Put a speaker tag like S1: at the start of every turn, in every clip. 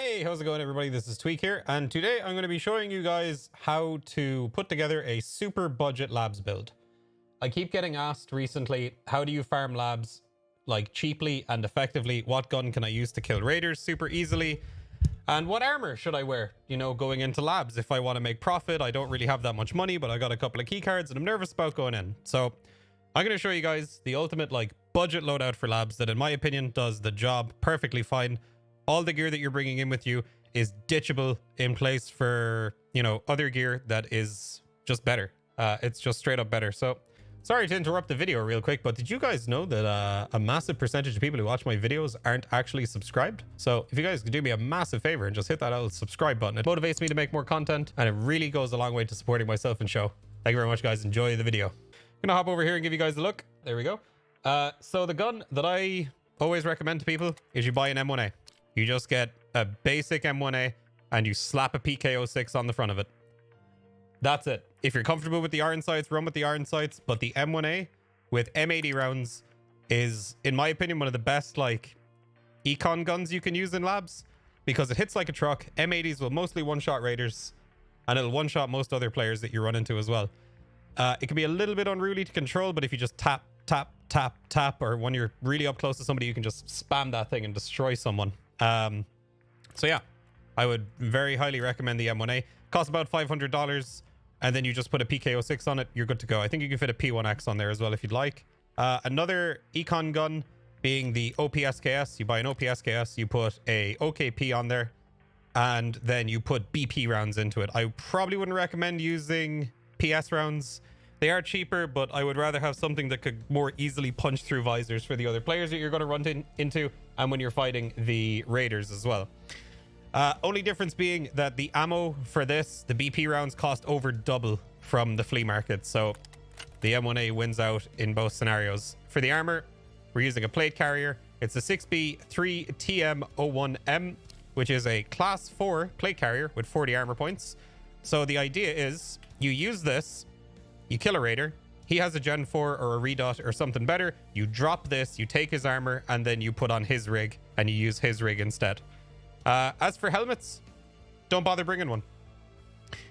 S1: Hey, how's it going everybody? This is TweaK here, and today I'm going to be showing you guys how to put together a super budget labs build. I keep getting asked recently, how do you farm labs like cheaply and effectively? What gun can I use to kill raiders super easily? And what armor should I wear, you know, going into labs if I want to make profit? I don't really have that much money, but I got a couple of key cards and I'm nervous about going in. So I'm going to show you guys the ultimate like budget loadout for labs that in my opinion does the job perfectly fine. All the gear that you're bringing in with you is ditchable in place for, you know, other gear that is just better. It's just straight up better. So sorry to interrupt the video real quick, but did you guys know that a massive percentage of people who watch my videos aren't actually subscribed? So if you guys could do me a massive favor and just hit that little subscribe button, it motivates me to make more content and it really goes a long way to supporting myself and show. Thank you very much, guys. Enjoy the video. I'm gonna hop over here and give you guys a look. There we go. So the gun that I always recommend to people is you buy an M1A. You just get a basic M1A and you slap a PK06 on the front of it. That's it. If you're comfortable with the iron sights, run with the iron sights. But the M1A with M80 rounds is, in my opinion, one of the best like econ guns you can use in labs because it hits like a truck. M80s will mostly one-shot raiders and it'll one-shot most other players that you run into as well. It can be a little bit unruly to control, but if you just tap, tap, tap, tap, or when you're really up close to somebody, you can just spam that thing and destroy someone. So yeah, I would very highly recommend the M1A. Costs about $500, and then you just put a PK06 on it. You're good to go. I think you can fit a P1X on there as well if you'd like. Another econ gun being the OPSKS. You buy an OPSKS, you put a OKP on there, and then you put BP rounds into it. I probably wouldn't recommend using PS rounds. They are cheaper, but I would rather have something that could more easily punch through visors for the other players that you're going to run into, and when you're fighting the raiders as well. Only difference being that the ammo for this, the BP rounds, cost over double from the flea market, so the M1A wins out in both scenarios. For the armor, we're using a plate carrier. It's a 6B3TM01M, which is a class 4 plate carrier with 40 armor points. So the idea is you use this, you kill a raider, he has a Gen 4 or a Redot or something better, you drop this, you take his armor, and then you put on his rig, and you use his rig instead. As for helmets, don't bother bringing one.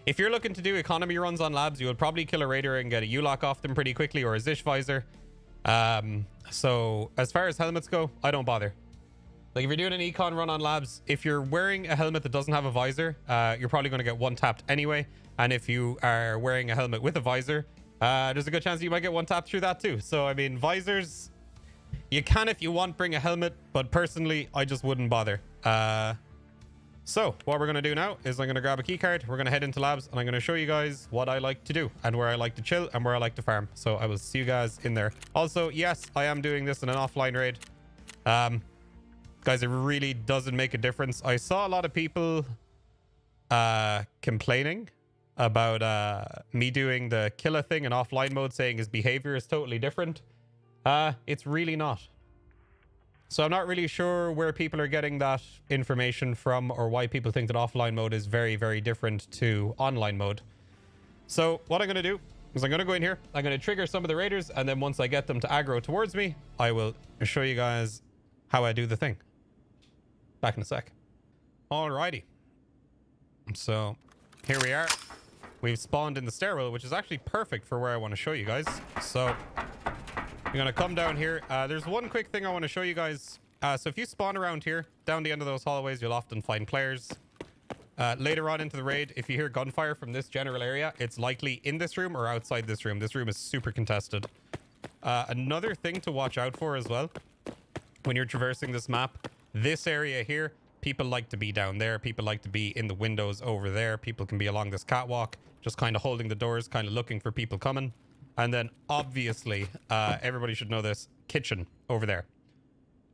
S1: If you're looking to do economy runs on labs, you would probably kill a raider and get a U-lock off them pretty quickly, or a Zish visor. So as far as helmets go, I don't bother. Like if you're doing an econ run on labs, if you're wearing a helmet that doesn't have a visor, you're probably going to get one tapped anyway. And if you are wearing a helmet with a visor, there's a good chance you might get one tapped through that too. So, I mean, visors, you can, if you want, bring a helmet, but personally, I just wouldn't bother. So what we're going to do now is I'm going to grab a key card. We're going to head into labs and I'm going to show you guys what I like to do and where I like to chill and where I like to farm. So I will see you guys in there. Also, yes, I am doing this in an offline raid. Guys, it really doesn't make a difference. I saw a lot of people complaining about me doing the killer thing in offline mode, saying his behavior is totally different. It's really not. So I'm not really sure where people are getting that information from or why people think that offline mode is very, very different to online mode. So what I'm going to do is I'm going to go in here. I'm going to trigger some of the raiders. And then once I get them to aggro towards me, I will show you guys how I do the thing. Back in a sec. Alrighty. So here we are. We've spawned in the stairwell, which is actually perfect for where I want to show you guys. So I'm going to come down here. There's one quick thing I want to show you guys. So if you spawn around here, down the end of those hallways, you'll often find players. Later on into the raid, if you hear gunfire from this general area, it's likely in this room or outside this room. This room is super contested. Another thing to watch out for as well, when you're traversing this map, this area here, people like to be down there. People like to be in the windows over there. People can be along this catwalk, just kind of holding the doors, kind of looking for people coming. And then obviously, everybody should know this, kitchen over there.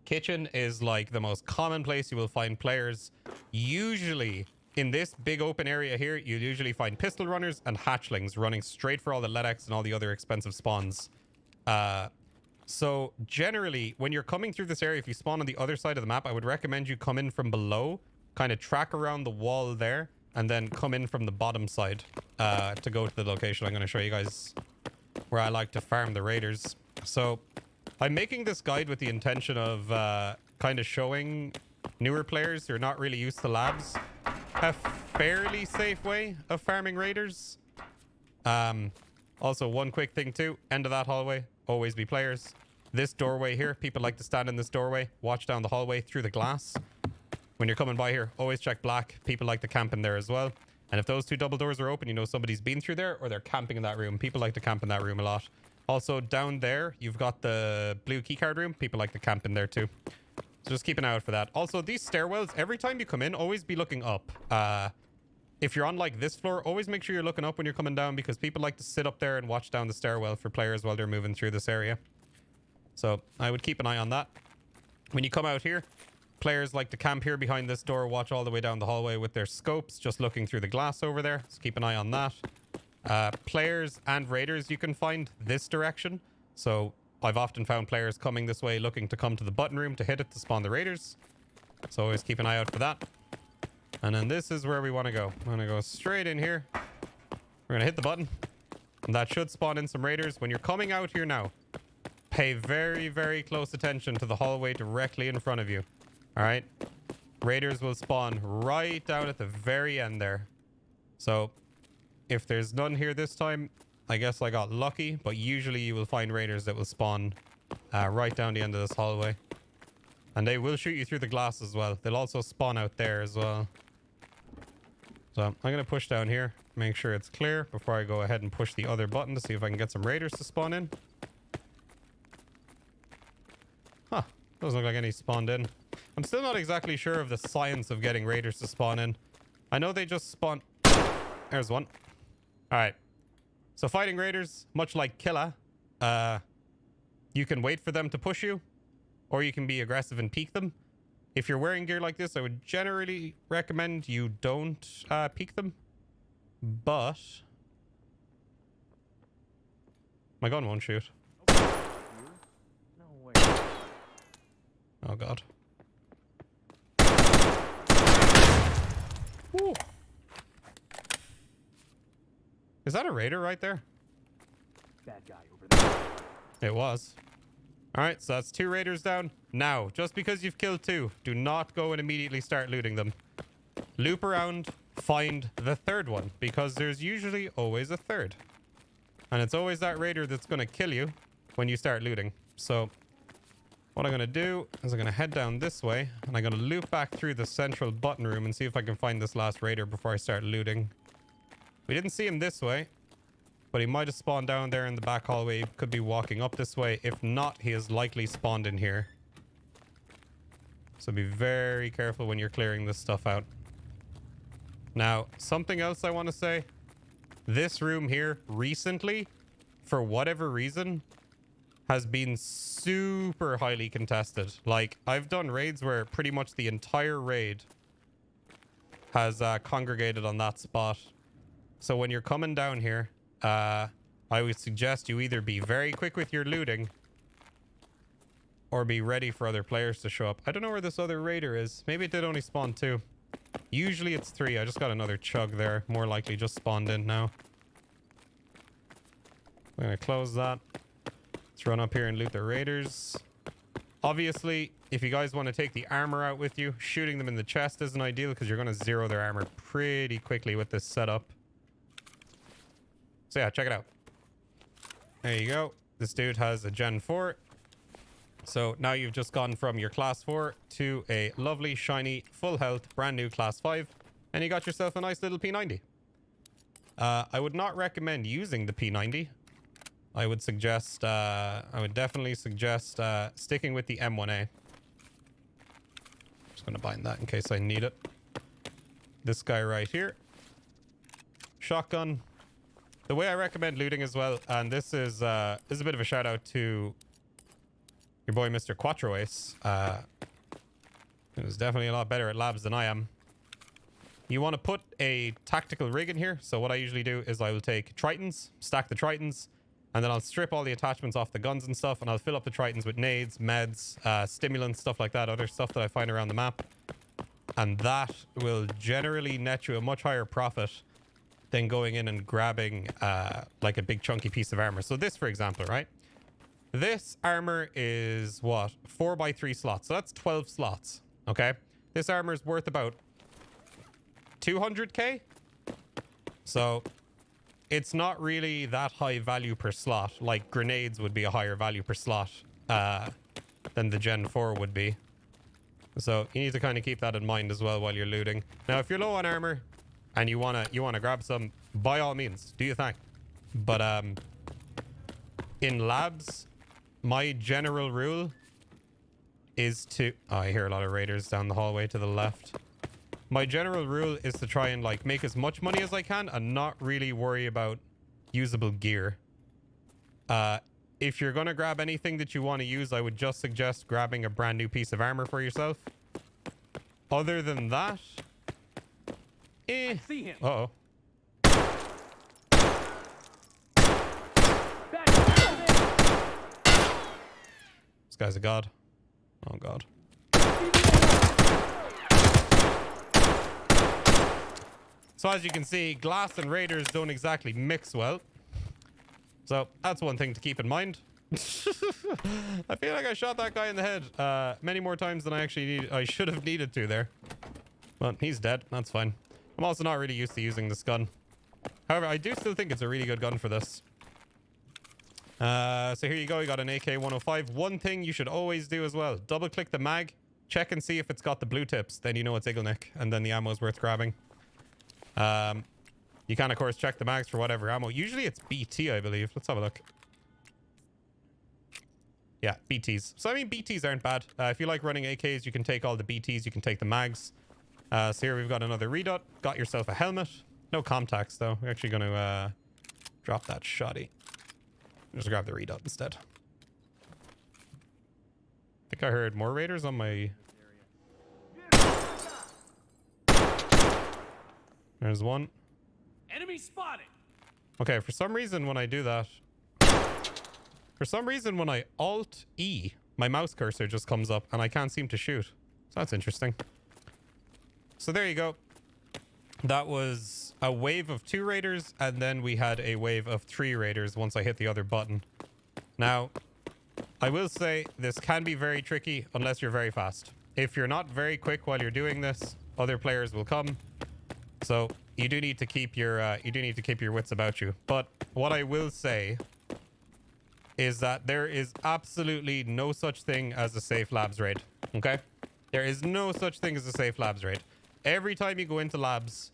S1: Kitchen is like the most common place you will find players. Usually in this big open area here, you usually find pistol runners and hatchlings running straight for all the LEDX and all the other expensive spawns. So generally, when you're coming through this area, if you spawn on the other side of the map, I would recommend you come in from below, kind of track around the wall there, and then come in from the bottom side to go to the location. I'm going to show you guys where I like to farm the raiders. So I'm making this guide with the intention of kind of showing newer players who are not really used to labs, a fairly safe way of farming raiders. Also, one quick thing too, end of that hallway, always be players. This doorway here, people like to stand in this doorway, watch down the hallway through the glass. When you're coming by here, always check black. People like to camp in there as well. And if those two double doors are open, you know somebody's been through there or they're camping in that room. People like to camp in that room a lot. Also, down there, you've got the blue keycard room. People like to camp in there too. So just keep an eye out for that. Also, these stairwells, every time you come in, always be looking up. If you're on like this floor, always make sure you're looking up when you're coming down because people like to sit up there and watch down the stairwell for players while they're moving through this area. So I would keep an eye on that. When you come out here, players like to camp here behind this door, watch all the way down the hallway with their scopes, just looking through the glass over there. So keep an eye on that. Players and raiders you can find this direction. So I've often found players coming this way looking to come to the button room to hit it to spawn the raiders. So always keep an eye out for that. And then this is where we want to go. I'm going to go straight in here. We're going to hit the button. And that should spawn in some raiders. When you're coming out here now, pay very, very close attention to the hallway directly in front of you. All right? Raiders will spawn right down at the very end there. So if there's none here this time, I guess I got lucky. But usually you will find raiders that will spawn right down the end of this hallway. And they will shoot you through the glass as well. They'll also spawn out there as well. So I'm going to push down here, make sure it's clear before I go ahead and push the other button to see if I can get some raiders to spawn in. Huh, doesn't look like any spawned in. I'm still not exactly sure of the science of getting raiders to spawn in. I know they just spawn... There's one. Alright. So fighting raiders, much like Killa, you can wait for them to push you, or you can be aggressive and peek them. If you're wearing gear like this, I would generally recommend you don't peek them. But my gun won't shoot.
S2: No way.
S1: Oh god. Woo. Is that a raider right there?
S2: Bad guy over there.
S1: It was. Alright, so that's 2 raiders down. Now, just because you've killed 2, do not go and immediately start looting them. Loop around, find the 3rd one, because there's usually always a 3rd. And it's always that raider that's going to kill you when you start looting. So, what I'm going to do is I'm going to head down this way, and I'm going to loop back through the central button room and see if I can find this last raider before I start looting. We didn't see him this way, but he might have spawned down there in the back hallway. He could be walking up this way. If not, he is likely spawned in here. So be very careful when you're clearing this stuff out. Now, something else I want to say. This room here, recently, for whatever reason, has been super highly contested. Like, I've done raids where pretty much the entire raid has congregated on that spot. So when you're coming down here, I would suggest you either be very quick with your looting or be ready for other players to show up. I don't know where this other raider is. Maybe it did only spawn 2. Usually it's 3. I just got another chug there. More likely just spawned in now. I'm going to close that. Let's run up here and loot the raiders. Obviously, if you guys want to take the armor out with you, shooting them in the chest isn't ideal because you're going to zero their armor pretty quickly with this setup. So yeah, check it out. There you go. This dude has a Gen 4. So now you've just gone from your Class 4 to a lovely, shiny, full health, brand new Class 5. And you got yourself a nice little P90. I would not recommend using the P90. I would suggest, I would definitely suggest sticking with the M1A. Just going to bind that in case I need it. This guy right here. Shotgun. The way I recommend looting as well, and this is a bit of a shout out to your boy Mr. Quattro Ace. He was definitely a lot better at labs than I am. You want to put a tactical rig in here. So what I usually do is I will take Tritons, stack the Tritons, and then I'll strip all the attachments off the guns and stuff, and I'll fill up the Tritons with nades, meds, stimulants, stuff like that, other stuff that I find around the map. And that will generally net you a much higher profit than going in and grabbing like a big chunky piece of armor. So this, for example, right? This armor is what? 4x3 slots. So that's 12 slots. Okay. This armor is worth about 200k. So it's not really that high value per slot. Like grenades would be a higher value per slot than the Gen 4 would be. So you need to kind of keep that in mind as well while you're looting. Now, if you're low on armor and you wanna grab some, by all means, do your thing. But in labs, my general rule is to... Oh, I hear a lot of raiders down the hallway to the left. My general rule is to try and like make as much money as I can and not really worry about usable gear. If you're gonna grab anything that you want to use, I would just suggest grabbing a brand new piece of armor for yourself. Other than that,
S2: I see him.
S1: Uh-oh. This guy's a god. Oh god. So as you can see, glass and raiders don't exactly mix well. So that's one thing to keep in mind. I feel like I shot that guy in the head many more times than I should have needed to there. But he's dead. That's fine. I'm also not really used to using this gun. However, I do still think it's a really good gun for this. So here you go. You got an AK-105. One thing you should always do as well. Double click the mag. Check and see if it's got the blue tips. Then you know it's Eagle Neck. And then the ammo is worth grabbing. You can, of course, check the mags for whatever ammo. Usually it's BT, I believe. Let's have a look. Yeah, BTs. So, I mean, BTs aren't bad. If you like running AKs, you can take all the BTs. You can take the mags. So here we've got another redot. Got yourself a helmet. No contacts, though. We're actually going to drop that shoddy. Just grab the redot instead. I think I heard more raiders on my... There's one.
S2: Enemy spotted.
S1: Okay, for some reason when I do that... For some reason when I Alt-E, my mouse cursor just comes up and I can't seem to shoot. So that's interesting. So there you go. That was a wave of 2 raiders, and then we had a wave of 3 raiders once I hit the other button. Now, I will say this can be very tricky unless you're very fast. If you're not very quick while you're doing this, other players will come. So you do need to keep your wits about you. But what I will say is that there is absolutely no such thing as a safe labs raid. Okay? There is no such thing as a safe labs raid. Every time you go into labs,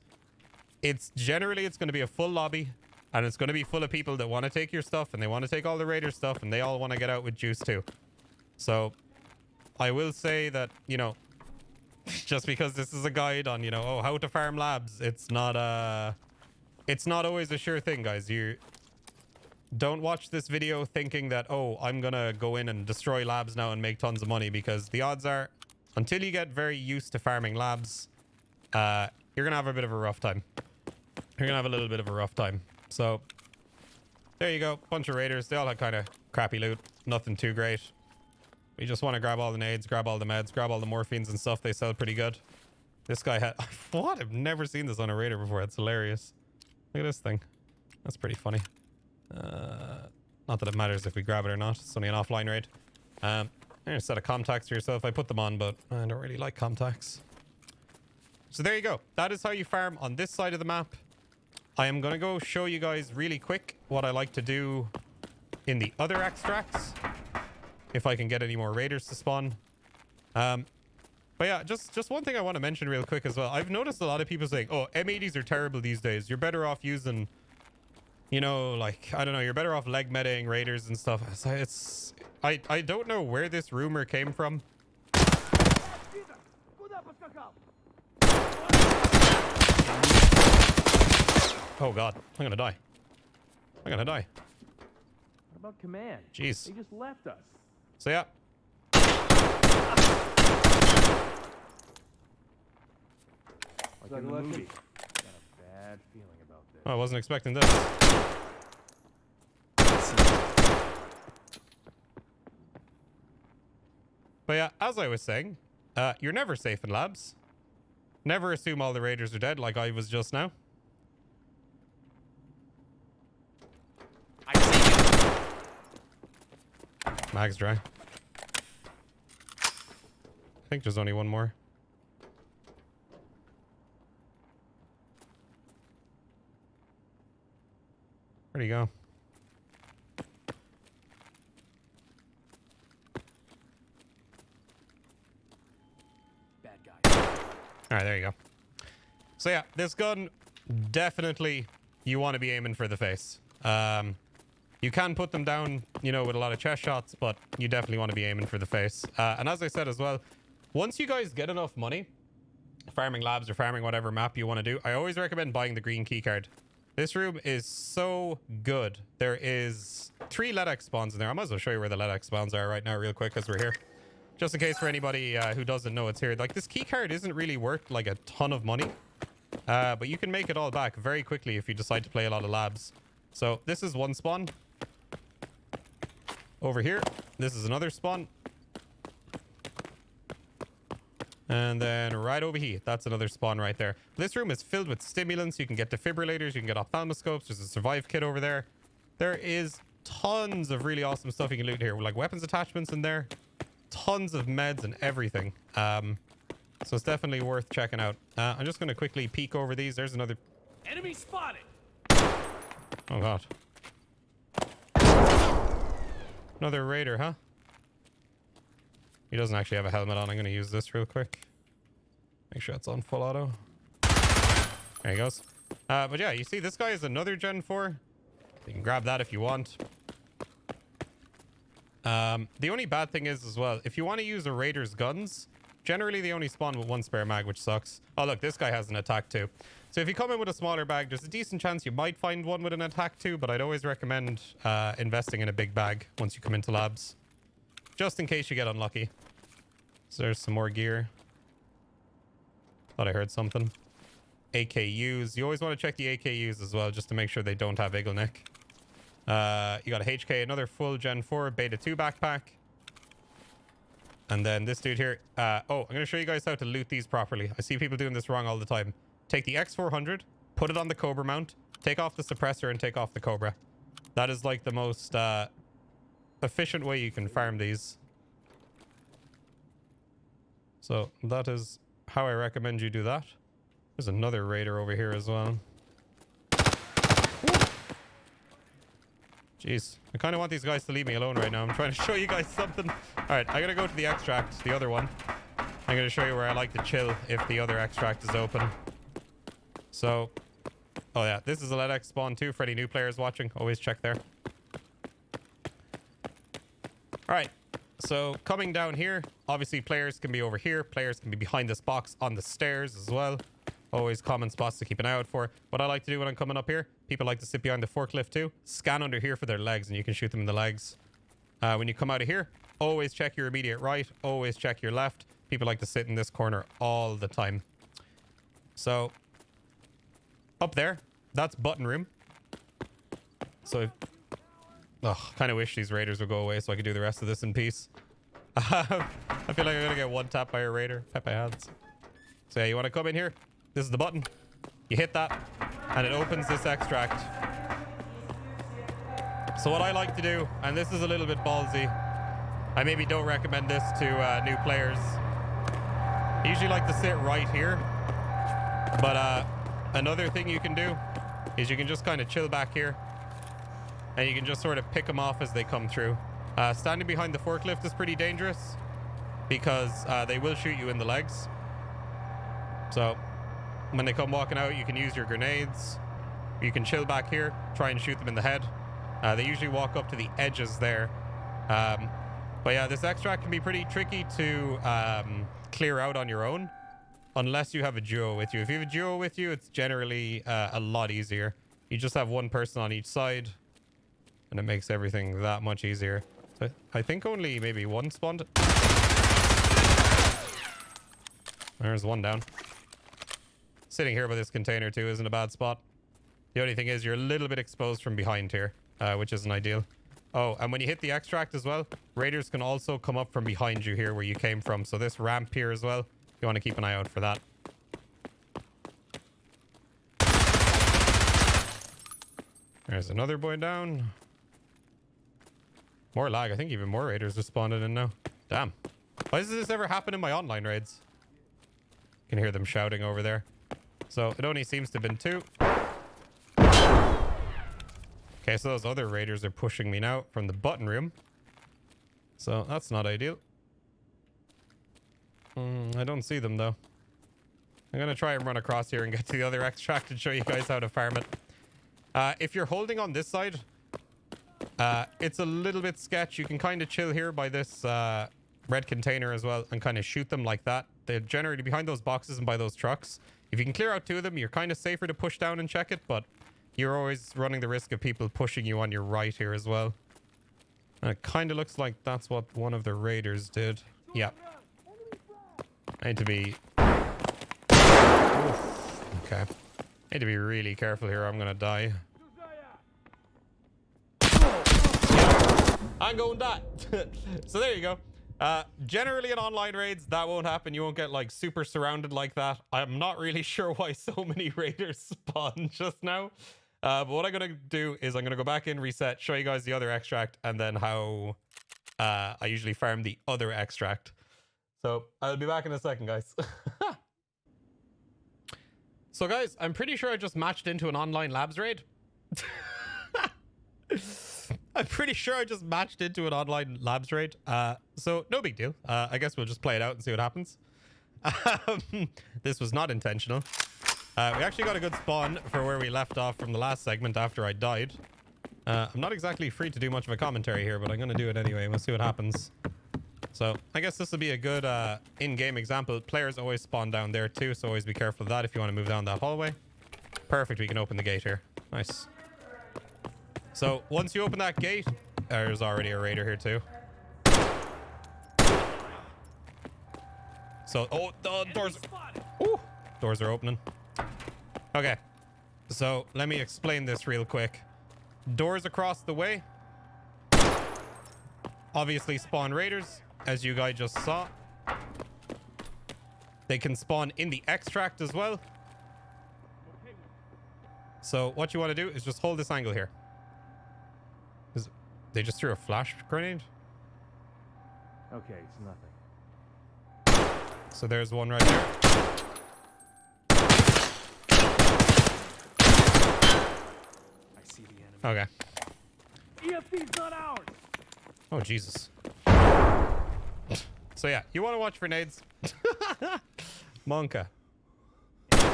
S1: it's going to be a full lobby, and it's going to be full of people that want to take your stuff, and they want to take all the raider stuff, and they all want to get out with juice too. So I will say that, you know, just because this is a guide on, you know, oh, how to farm labs, it's not always a sure thing, guys. You don't watch this video thinking that, oh, I'm gonna go in and destroy labs now and make tons of money, because the odds are, until you get very used to farming labs, you're gonna have a bit of a rough time. You're gonna have a little bit of a rough time. So there you go. Bunch of raiders. They all had kind of crappy loot. Nothing too great. We just want to grab all the nades, grab all the meds, grab all the morphines and stuff. They sell pretty good. This guy had... What? I've never seen this on a raider before. It's hilarious. Look at this thing. That's pretty funny. Not that it matters if we grab it or not. It's only an offline raid. There's a set of contacts for yourself. I put them on, but I don't really like contacts. So there you go. That is how you farm on this side of the map. I am going to go show you guys really quick what I like to do in the other extracts, if I can get any more raiders to spawn. But yeah, just one thing I want to mention real quick as well. I've noticed a lot of people saying, oh, M80s are terrible these days. You're better off using, you know, like, I don't know, you're better off leg metaing raiders and stuff. I don't know where this rumor came from. Oh god, I'm gonna die. I'm gonna die.
S2: What about command?
S1: Jeez.
S2: They just left us.
S1: So yeah.
S2: Like in the movie. Got a bad feeling about this.
S1: Oh, I wasn't expecting this. But yeah, as I was saying, you're never safe in labs. Never assume all the raiders are dead like I was just now.
S3: I see you.
S1: Mag's dry. I think there's only one more. Where'd he go?
S3: Bad guy.
S1: All right, there you go. So yeah, this gun, definitely you want to be aiming for the face. You can put them down, you know, with a lot of chest shots, but you definitely want to be aiming for the face. And as I said as well, once you guys get enough money, farming labs or farming whatever map you want to do, I always recommend buying the green keycard. This room is so good. There is 3 Loadout spawns in there. I might as well show you where the Loadout spawns are right now real quick as we're here. Just in case for anybody who doesn't know it's here. Like, this keycard isn't really worth like a ton of money. But you can make it all back very quickly if you decide to play a lot of labs. So this is one spawn. Over here, this is another spawn. And then right over here, that's another spawn right there. This room is filled with stimulants. You can get defibrillators, you can get ophthalmoscopes. There's a survive kit over there. There is tons of really awesome stuff you can loot here, like weapons attachments in there. Tons of meds and everything. So it's definitely worth checking out. I'm just going to quickly peek over these. There's another...
S3: Enemy spotted!
S1: Oh, God. Another raider, huh? He doesn't actually have a helmet on. I'm going to use this real quick. Make sure it's on full auto. There he goes. But yeah, you see, this guy is another Gen 4. You can grab that if you want. The only bad thing is as well, if you want to use a raider's guns, generally they only spawn with 1 spare mag, which sucks. Oh, look, this guy has an attack too. So if you come in with a smaller bag, there's a decent chance you might find one with an attack too, but I'd always recommend investing in a big bag once you come into labs. Just in case you get unlucky. So there's some more gear. Thought I heard something. AKUs. You always want to check the AKUs as well, just to make sure they don't have Eagle Neck. You got a HK, another full Gen 4 Beta 2 backpack. And then this dude here. Oh, I'm going to show you guys how to loot these properly. I see people doing this wrong all the time. Take the X400, put it on the Cobra mount, take off the suppressor and take off the Cobra. That is like the most efficient way you can farm these. So that is how I recommend you do that. There's another raider over here as well. Jeez, I kind of want these guys to leave me alone right now. I'm trying to show you guys something. All right, I'm going to go to the extract, the other one. I'm going to show you where I like to chill if the other extract is open. So, oh yeah, this is a Loadout spawn too for any new players watching. Always check there. All right, so coming down here, obviously players can be over here. Players can be behind this box on the stairs as well. Always common spots to keep an eye out for. What I like to do when I'm coming up here, people like to sit behind the forklift too. Scan under here for their legs and you can shoot them in the legs. When you come out of here, always check your immediate right. Always check your left. People like to sit in this corner all the time. So, up there, that's button room. So, kind of wish these raiders would go away so I could do the rest of this in peace. I feel like I'm going to get one tap by a raider. Pet my hands. So yeah, you want to come in here. This is the button. You hit that and it opens this extract. So what I like to do, and this is a little bit ballsy, I maybe don't recommend this to new players. I usually like to sit right here. But another thing you can do is you can just kind of chill back here. And you can just sort of pick them off as they come through. Standing behind the forklift is pretty dangerous because they will shoot you in the legs. So when they come walking out, you can use your grenades. You can chill back here, try and shoot them in the head. They usually walk up to the edges there. But yeah, this extract can be pretty tricky to clear out on your own unless you have a duo with you. If you have a duo with you, it's generally a lot easier. You just have one person on each side and it makes everything that much easier. So I think only maybe one spawned. There's one down. Sitting here by this container too isn't a bad spot. The only thing is you're a little bit exposed from behind here, which isn't ideal. Oh, and when you hit the extract as well, raiders can also come up from behind you here where you came from. So this ramp here as well, you want to keep an eye out for that. There's another boy down. More lag. I think even more raiders just spawned in now. Damn. Why does this ever happen in my online raids? You can hear them shouting over there. So it only seems to have been 2. Okay, so those other raiders are pushing me now from the button room. So that's not ideal. I don't see them though. I'm going to try and run across here and get to the other extract and show you guys how to farm it. If you're holding on this side, it's a little bit sketch. You can kind of chill here by this red container as well and kind of shoot them like that. They're generally behind those boxes and by those trucks. If you can clear out two of them, you're kind of safer to push down and check it, but you're always running the risk of people pushing you on your right here as well. And it kind of looks like that's what one of the raiders did. Yeah. I need to be... Oof. Okay. I need to be really careful here. I'm going to die. Yeah. I'm going to die. So there you go. Generally in online raids, that won't happen. You won't get like super surrounded like that. I'm not really sure why so many raiders spawn just now. But what I'm going to do is I'm going to go back in, reset, show you guys the other extract, and then how I usually farm the other extract. So I'll be back in a second, guys. So guys, I'm pretty sure I just matched into an online labs raid. I'm pretty sure I just matched into an online labs raid. So no big deal. I guess we'll just play it out and see what happens. This was not intentional. We actually got a good spawn for where we left off from the last segment after I died. I'm not exactly free to do much of a commentary here, but I'm going to do it anyway. We'll see what happens. So I guess this will be a good in-game example. Players always spawn down there too, so always be careful of that if you want to move down that hallway. Perfect, we can open the gate here. Nice. So once you open that gate, there's already a raider here too. So, oh, the doors... Ooh, doors are opening. Okay, so let me explain this real quick. Doors across the way obviously spawn raiders, as you guys just saw. They can spawn in the extract as well. So what you want to do is just hold this angle here. They just threw a flash grenade?
S2: Okay, it's nothing.
S1: So there's one right there.
S3: I see the enemy.
S1: Okay.
S3: EFP's not ours.
S1: Oh, Jesus. So yeah, you want to watch for nades. Monka. Okay,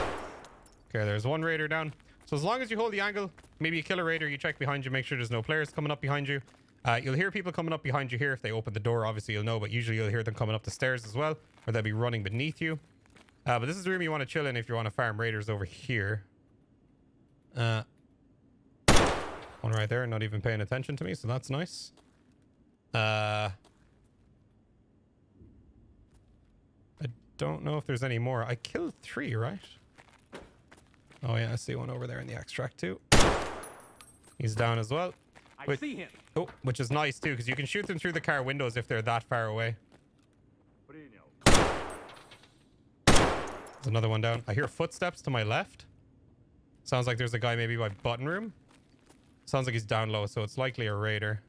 S1: there's one raider down. So as long as you hold the angle, maybe you kill a raider, you check behind you, make sure there's no players coming up behind you. You'll hear people coming up behind you here. If they open the door, obviously you'll know, but usually you'll hear them coming up the stairs as well, or they'll be running beneath you. But this is the room you want to chill in if you want to farm raiders over here. One right there, not even paying attention to me, so that's nice. I don't know if there's any more. I killed 3, right? Oh yeah, I see one over there in the extract too. He's down as well.
S3: I see him.
S1: Oh, which is nice too, because you can shoot them through the car windows if they're that far away. There's another one down. I hear footsteps to my left. Sounds like there's a guy maybe by button room. Sounds like he's down low, so it's likely a raider.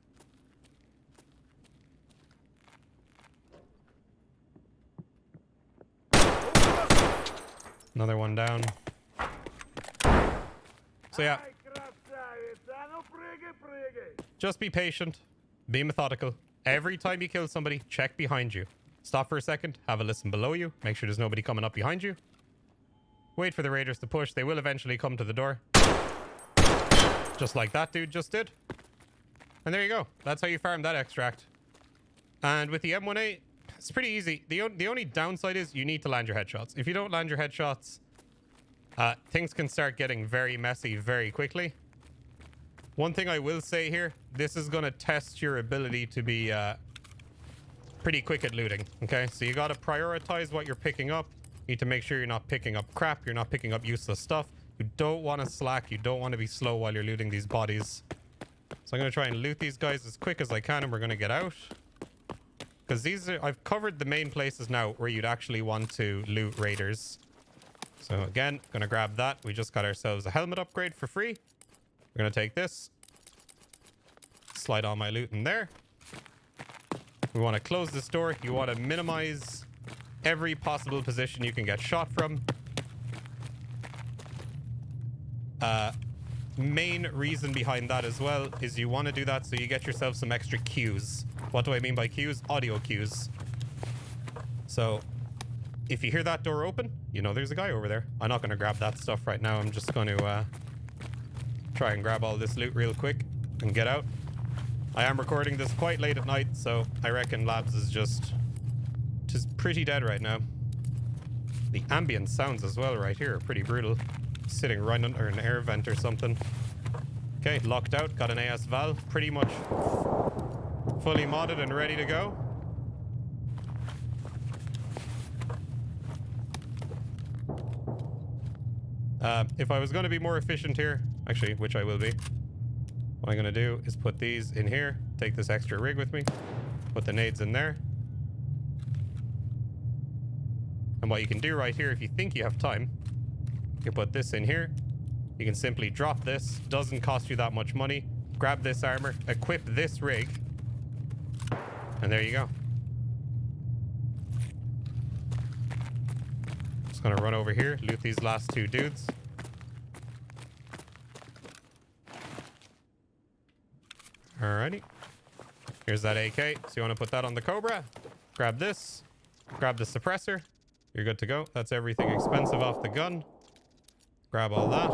S1: Another one down. So yeah, just be patient, be methodical. Every time you kill somebody, check behind you. Stop for a second, have a listen below you, make sure there's nobody coming up behind you. Wait for the raiders to push. They will eventually come to the door. Just like that dude just did. And there you go. That's how you farm that extract. And with the M1A, it's pretty easy. The only downside is you need to land your headshots. If you don't land your headshots, things can start getting very messy very quickly. One thing I will say here, this is going to test your ability to be pretty quick at looting. Okay, so you got to prioritize what you're picking up. You need to make sure you're not picking up crap. You're not picking up useless stuff. You don't want to slack. You don't want to be slow while you're looting these bodies. So I'm going to try and loot these guys as quick as I can, and we're going to get out. Because these are... I've covered the main places now where you'd actually want to loot raiders. So again, going to grab that. We just got ourselves a helmet upgrade for free. We're going to take this. Slide all my loot in there. We want to close this door. You want to minimize every possible position you can get shot from. main reason behind that as well is you want to do that so you get yourself some extra cues. What do I mean by cues? Audio cues. So if you hear that door open, you know there's a guy over there. I'm not going to grab that stuff right now. I'm just going to try and grab all this loot real quick and get out. I am recording this quite late at night, so I reckon Labs is just pretty dead right now. The ambient sounds as well right here are pretty brutal. Sitting right under an air vent or something. Okay, locked out. Got an AS Val. Pretty much fully modded and ready to go. If I was going to be more efficient here, actually, which I will be, what I'm going to do is put these in here, take this extra rig with me, put the nades in there. And what you can do right here, if you think you have time, you can put this in here. You can simply drop this. Doesn't cost you that much money. Grab this armor, equip this rig, and there you go. Just gonna run over here, loot these last two dudes. Alrighty. Here's that AK. So you want to put that on the Cobra. Grab this. Grab the suppressor. You're good to go. That's everything expensive off the gun. Grab all that.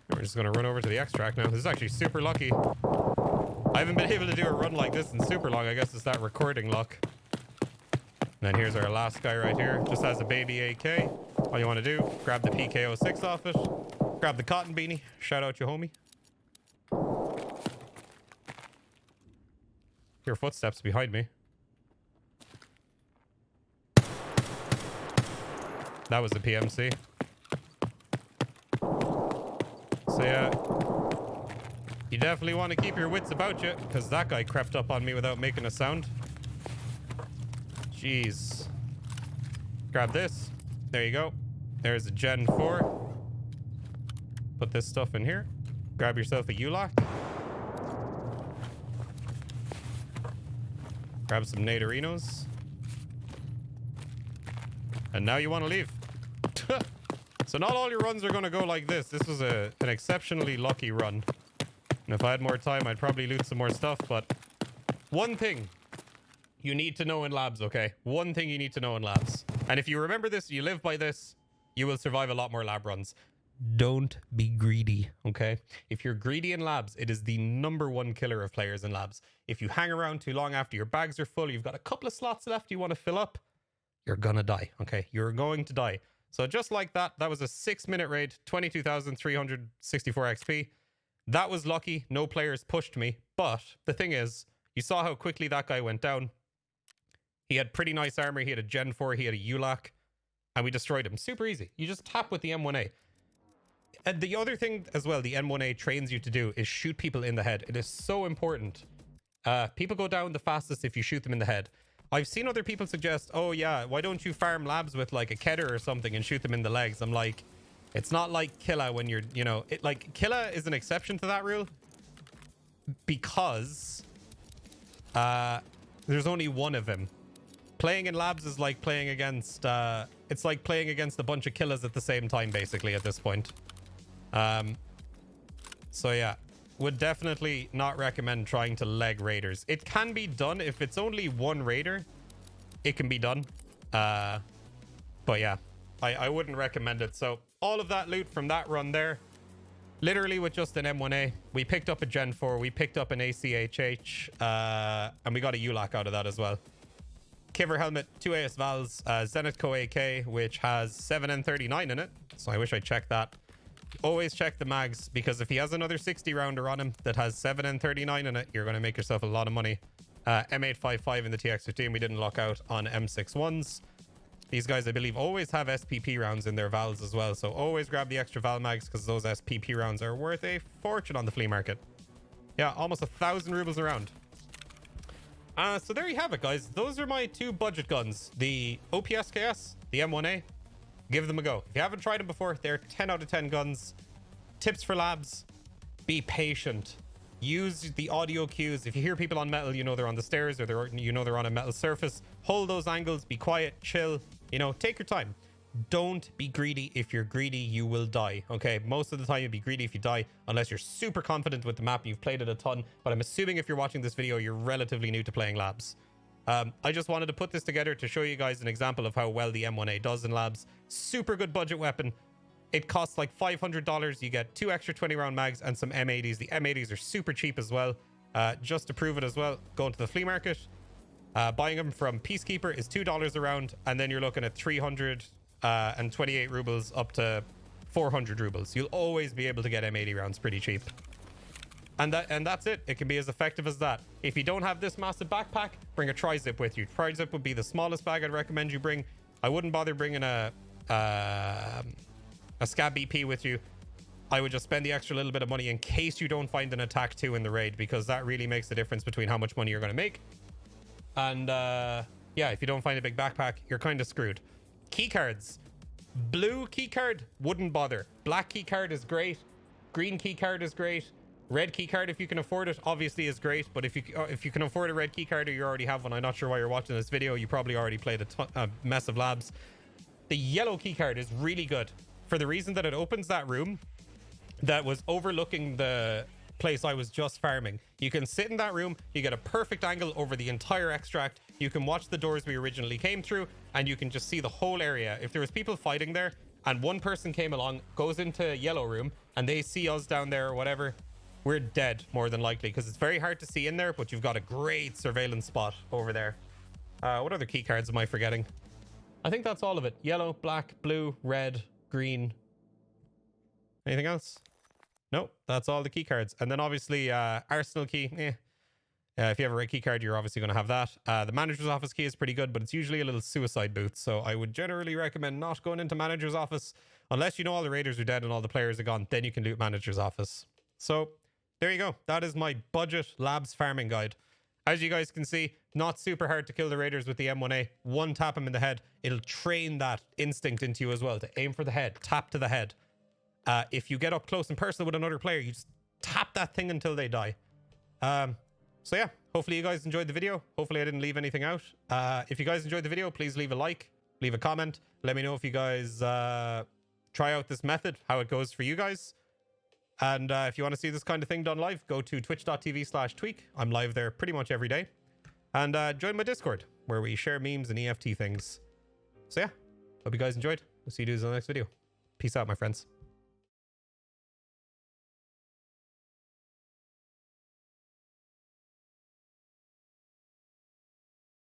S1: We're just going to run over to the extract now. This is actually super lucky. I haven't been able to do a run like this in super long. I guess it's that recording luck. And then here's our last guy right here. Just has a baby AK. All you want to do, grab the PK06 off it. Grab the cotton beanie. Shout out your homie. Hear footsteps behind me. That was the PMC. So yeah, you definitely want to keep your wits about you, because that guy crept up on me without making a sound. Jeez. Grab this. There you go. There's a Gen 4. Put this stuff in here. Grab yourself a ULAC. Grab some Naderinos. And now you want to leave. So not all your runs are going to go like this. This was an exceptionally lucky run. And if I had more time, I'd probably loot some more stuff. But one thing you need to know in labs, okay? One thing you need to know in labs. And if you remember this, you live by this, you will survive a lot more lab runs. Don't be greedy, okay? If you're greedy in labs, it is the #1 killer of players in labs. If you hang around too long after your bags are full, you've got a couple of slots left you want to fill up, you're gonna die, okay? You're going to die. So just like that, that was a 6-minute raid, 22,364 XP. That was lucky. No players pushed me. But the thing is, you saw how quickly that guy went down. He had pretty nice armor. He had a Gen 4. He had a ULAC. And we destroyed him. Super easy. You just tap with the M1A. And the other thing as well, the M1A trains you to do is shoot people in the head. It is so important. People go down the fastest if you shoot them in the head. I've seen other people suggest, oh yeah, why don't you farm labs with like a Kedder or something and shoot them in the legs? I'm like, it's not like Killa when you're, you know, like Killa is an exception to that rule because there's only one of him. Playing in labs is like playing against, it's like playing against a bunch of Killas at the same time, basically, at this point. So yeah, would definitely not recommend trying to leg raiders. It can be done if it's only one raider. It can be done. But yeah, I wouldn't recommend it. So all of that loot from that run there, literally with just an M1A, we picked up a Gen 4, we picked up an ACHH, and we got a ULAC out of that as well. Kiver helmet, 2 AS Vals, Zenith Co AK, which has 7N39 in it. So I wish I checked that. Always check the mags, because if he has another 60 rounder on him that has 7N39 in it, you're going to make yourself a lot of money. M855 in the TX15. We didn't lock out on M61s. These guys, I believe, always have SPP rounds in their Vals as well. So always grab the extra Val mags, because those SPP rounds are worth a fortune on the flea market. Yeah, almost 1,000 rubles a round. So there you have it, guys. Those are my two budget guns. The OPSKS, the M1A. Give them a go. If you haven't tried them before, they're 10 out of 10 guns. Tips for labs. Be patient. Use the audio cues. If you hear people on metal, you know they're on the stairs, or you know they're on a metal surface. Hold those angles. Be quiet. Chill. You know, take your time. don't be greedy. If you're greedy, you will die. Okay, most of the time you'll be greedy if you die, unless you're super confident with the map, you've played it a ton. But I'm assuming if you're watching this video, you're relatively new to playing labs. I just wanted to put this together to show you guys an example of how well the M1A does in labs. Super good budget weapon. It costs like $500. You get 2 extra 20-round mags and some M80s. The M80s are super cheap as well. Just to prove it as well, going to the flea market. Buying them from Peacekeeper is $2 a round, and then you're looking at 328 rubles up to 400 rubles. You'll always be able to get M80 rounds pretty cheap. And that's it. It can be as effective as that. If you don't have this massive backpack, bring a tri-zip with you. Tri-zip would be the smallest bag I'd recommend you bring. I wouldn't bother bringing a Scab BP with you. I would just spend the extra little bit of money in case you don't find an attack 2 in the raid, because that really makes the difference between how much money you're going to make. And yeah, if you don't find a big backpack, you're kind of screwed. Keycards. Blue keycard, wouldn't bother. Black keycard is great. Green keycard is great. Red keycard, if you can afford it, obviously is great. But if you can afford a red keycard, or you already have one, I'm not sure why you're watching this video. You probably already played a mess of labs. The yellow keycard is really good for the reason that it opens that room that was overlooking the place I was just farming. You can sit in that room, you get a perfect angle over the entire extract, you can watch the doors we originally came through, and you can just see the whole area. If there was people fighting there and one person came along, goes into yellow room, and they see us down there or whatever, we're dead more than likely, because it's very hard to see in there, but you've got a great surveillance spot over there. What other key cards am I forgetting? I think that's all of it. Yellow, black, blue, red, green. Anything else? Nope, that's all the key cards. And then obviously arsenal key. If you have a red key card, you're obviously going to have that. The manager's office key is pretty good, but it's usually a little suicide booth. So I would generally recommend not going into manager's office unless you know all the raiders are dead and all the players are gone. Then you can loot manager's office. So there you go. That is my budget labs farming guide. As you guys can see, not super hard to kill the raiders with the M1A. One tap them in the head. It'll train that instinct into you as well to aim for the head, tap to the head. If you get up close and personal with another player, you just tap that thing until they die. So yeah, hopefully you guys enjoyed the video. Hopefully I didn't leave anything out. If you guys enjoyed the video, please leave a like, leave a comment. Let me know if you guys try out this method, how it goes for you guys. And if you want to see this kind of thing done live, go to twitch.tv/TweaK. I'm live there pretty much every day. And join my Discord, where we share memes and EFT things. So yeah, hope you guys enjoyed. We'll see you dudes in the next video. Peace out, my friends.